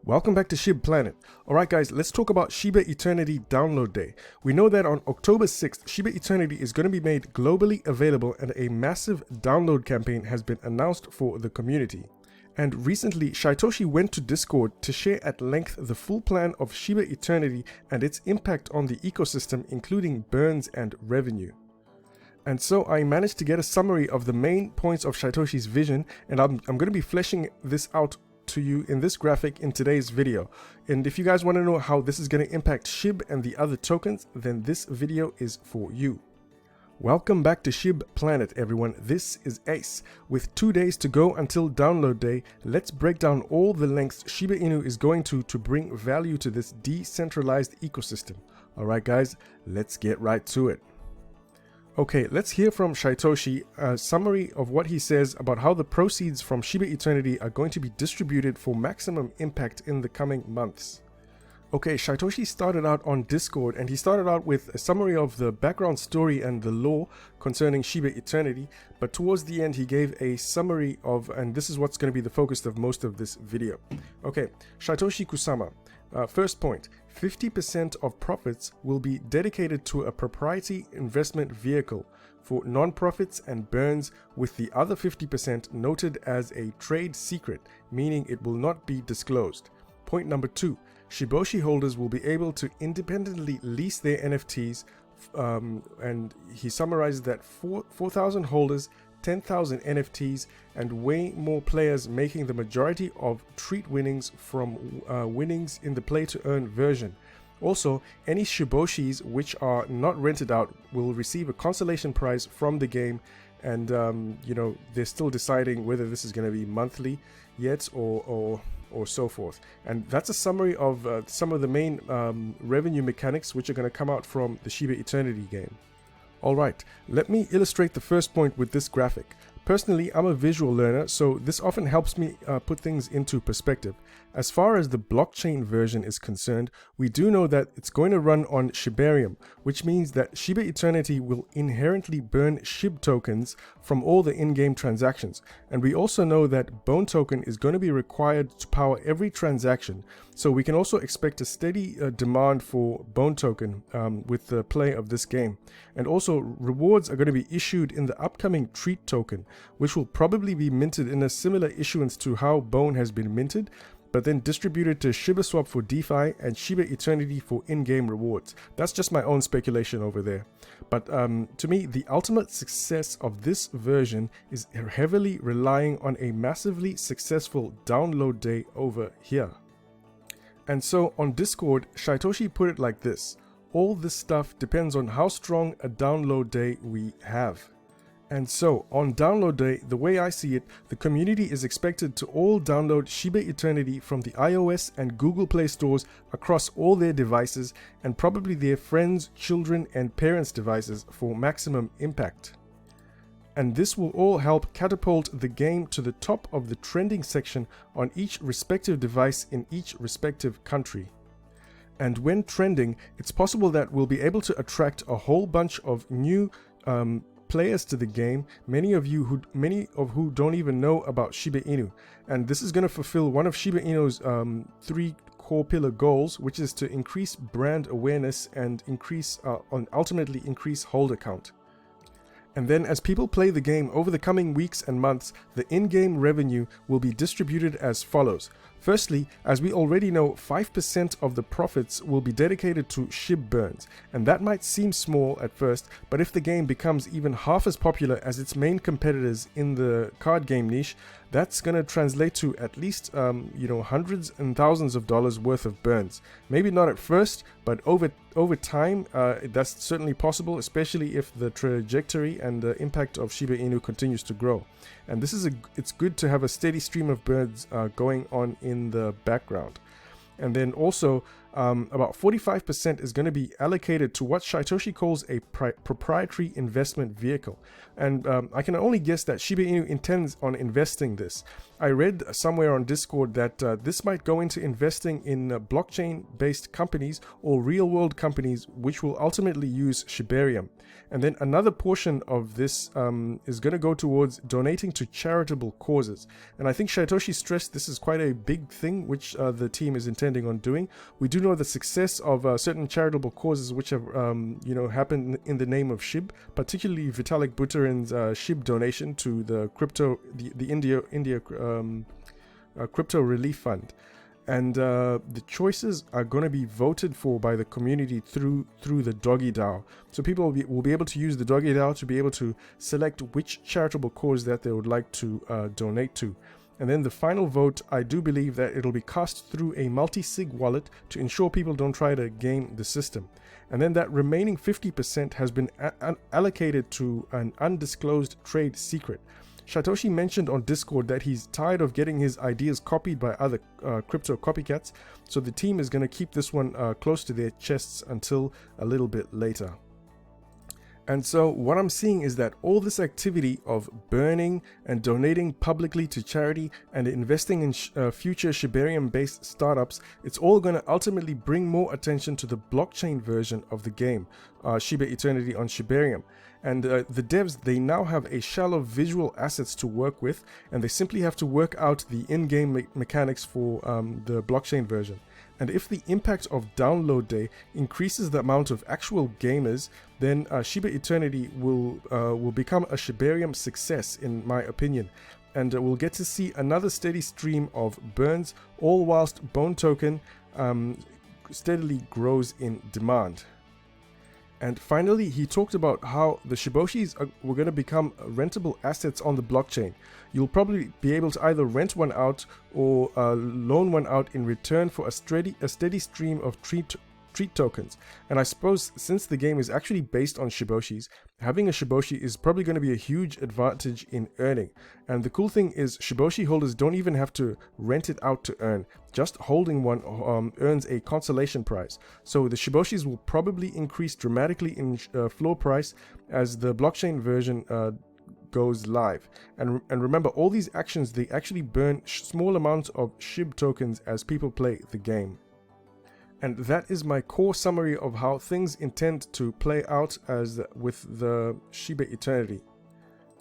Welcome back to Shib Planet. Alright guys, let's talk about Shiba Eternity Download Day. We know that on October 6th, Shiba Eternity is going to be made globally available and a massive download campaign has been announced for the community. And recently, Shiboshi went to Discord to share at length the full plan of Shiba Eternity and its impact on the ecosystem, including burns and revenue. And so I managed to get a summary of the main points of Shiboshi's vision, and I'm going to be fleshing this out to you in this graphic in today's video. And if you guys want to know how this is going to impact SHIB and the other tokens, then this video is for you. Welcome back to Shib Planet, everyone. This is Ace. With 2 days to go until download day, let's break down all the lengths Shiba Inu is going to bring value to this decentralized ecosystem. Alright guys, let's get right to it. Okay, let's hear from Shiboshi a summary of what he says about how the proceeds from Shiba Eternity are going to be distributed for maximum impact in the coming months. Okay, Shiboshi started out on Discord and he started out with a summary of the background story and the lore concerning Shiba Eternity, but towards the end he gave a summary of, and this is what's going to be the focus of most of this video. Okay, Shiboshi Kusama. First point, 50% of profits will be dedicated to a proprietary investment vehicle for non-profits and burns, with the other 50% noted as a trade secret, meaning it will not be disclosed. Point number 2, Shiboshi holders will be able to independently lease their NFTs, and he summarized that 4,000 holders, 10,000 NFTs, and way more players making the majority of treat winnings from winnings in the play to earn version. Also, any Shiboshis which are not rented out will receive a consolation prize from the game, and you know, they're still deciding whether this is going to be monthly yet or so forth. And that's a summary of some of the main revenue mechanics which are going to come out from the Shiba Eternity game. Alright, let me illustrate the first point with this graphic. Personally, I'm a visual learner, so this often helps me put things into perspective. As far as the blockchain version is concerned, we do know that it's going to run on shibarium, which means that Shiba Eternity will inherently burn SHIB tokens from all the in-game transactions. And we also know that Bone token is going to be required to power every transaction, so we can also expect a steady demand for Bone token with the play of this game. And also, rewards are going to be issued in the upcoming Treat token, which will probably be minted in a similar issuance to how Bone has been minted, but then distributed to ShibaSwap for DeFi and Shiba Eternity for in-game rewards. That's just my own speculation over there. But to me, the ultimate success of this version is heavily relying on a massively successful download day over here. And so on Discord, Shiboshi put it like this: all this stuff depends on how strong a download day we have. And so, on download day, the way I see it, the community is expected to all download Shiba Eternity from the iOS and Google Play stores across all their devices, and probably their friends, children, and parents' devices for maximum impact. And this will all help catapult the game to the top of the trending section on each respective device in each respective country. And when trending, it's possible that we'll be able to attract a whole bunch of new players to the game, many of who don't even know about Shiba Inu. And this is going to fulfill one of Shiba Inu's 3 core pillar goals, which is to increase brand awareness and ultimately increase holder count. And then as people play the game over the coming weeks and months, the in-game revenue will be distributed as follows. Firstly, as we already know, 5% of the profits will be dedicated to SHIB burns, and that might seem small at first, but if the game becomes even half as popular as its main competitors in the card game niche, that's going to translate to at least hundreds and thousands of dollars worth of burns. Maybe not at first, but over time, that's certainly possible, especially if the trajectory and the impact of Shiba Inu continues to grow. And it's good to have a steady stream of burns going on in the background. And then also, about 45% is going to be allocated to what Satoshi calls a proprietary investment vehicle. And I can only guess that Shiba Inu intends on investing this. I read somewhere on Discord that this might go into investing in blockchain-based companies or real-world companies which will ultimately use shibarium. And then another portion of this is going to go towards donating to charitable causes. And I think Satoshi stressed this is quite a big thing which the team is intending on doing. We do know the success of certain charitable causes which have happened in the name of SHIB, particularly Vitalik Buterin's SHIB donation to the India crypto relief fund. And the choices are going to be voted for by the community through the Doggy DAO. So people will be able to use the Doggy DAO to be able to select which charitable cause that they would like to donate to. And then the final vote, I do believe that it'll be cast through a multi-sig wallet to ensure people don't try to game the system. And then that remaining 50% has been allocated to an undisclosed trade secret. Satoshi mentioned on Discord that he's tired of getting his ideas copied by other crypto copycats, so the team is going to keep this one close to their chests until a little bit later. And so what I'm seeing is that all this activity of burning and donating publicly to charity and investing in future Shibarium-based startups, it's all going to ultimately bring more attention to the blockchain version of the game, Shiba Eternity on Shibarium. And the devs, they now have a shell of visual assets to work with, and they simply have to work out the in-game mechanics for the blockchain version. And if the impact of download day increases the amount of actual gamers, then Shiba Eternity will become a Shibarium success, in my opinion. And we'll get to see another steady stream of burns, all whilst Bone Token steadily grows in demand. And finally, he talked about how the Shiboshis were going to become rentable assets on the blockchain. You'll probably be able to either rent one out or loan one out in return for a steady stream of treat tokens. And I suppose since the game is actually based on Shiboshis, having a Shiboshi is probably going to be a huge advantage in earning. And the cool thing is Shiboshi holders don't even have to rent it out to earn. Just holding one earns a consolation prize. So the Shiboshis will probably increase dramatically in floor price as the blockchain version goes live. And remember, all these actions, they actually burn small amounts of SHIB tokens as people play the game. And that is my core summary of how things intend to play out as with the Shiba Eternity.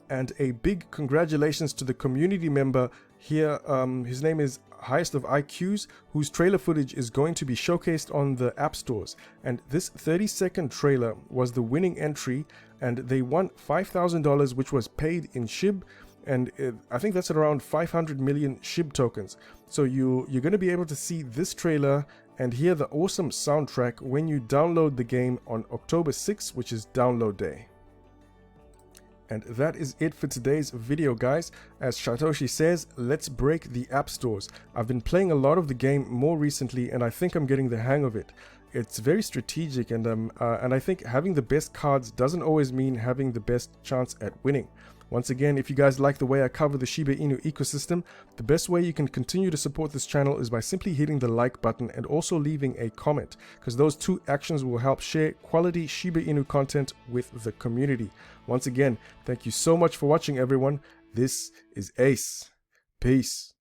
And a big congratulations to the community member here. His name is Highest of IQs, whose trailer footage is going to be showcased on the app stores. And this 30-second trailer was the winning entry, and they won $5,000, which was paid in SHIB. And I think that's at around 500 million SHIB tokens. So you're going to be able to see this trailer and hear the awesome soundtrack when you download the game on October 6th, which is download day. And that is it for today's video, guys. As Satoshi says, let's break the app stores. I've been playing a lot of the game more recently, and I think I'm getting the hang of it. It's very strategic, and I think having the best cards doesn't always mean having the best chance at winning. Once again, if you guys like the way I cover the Shiba Inu ecosystem, the best way you can continue to support this channel is by simply hitting the like button and also leaving a comment, because those two actions will help share quality Shiba Inu content with the community. Once again, thank you so much for watching, everyone. This is Ace. Peace.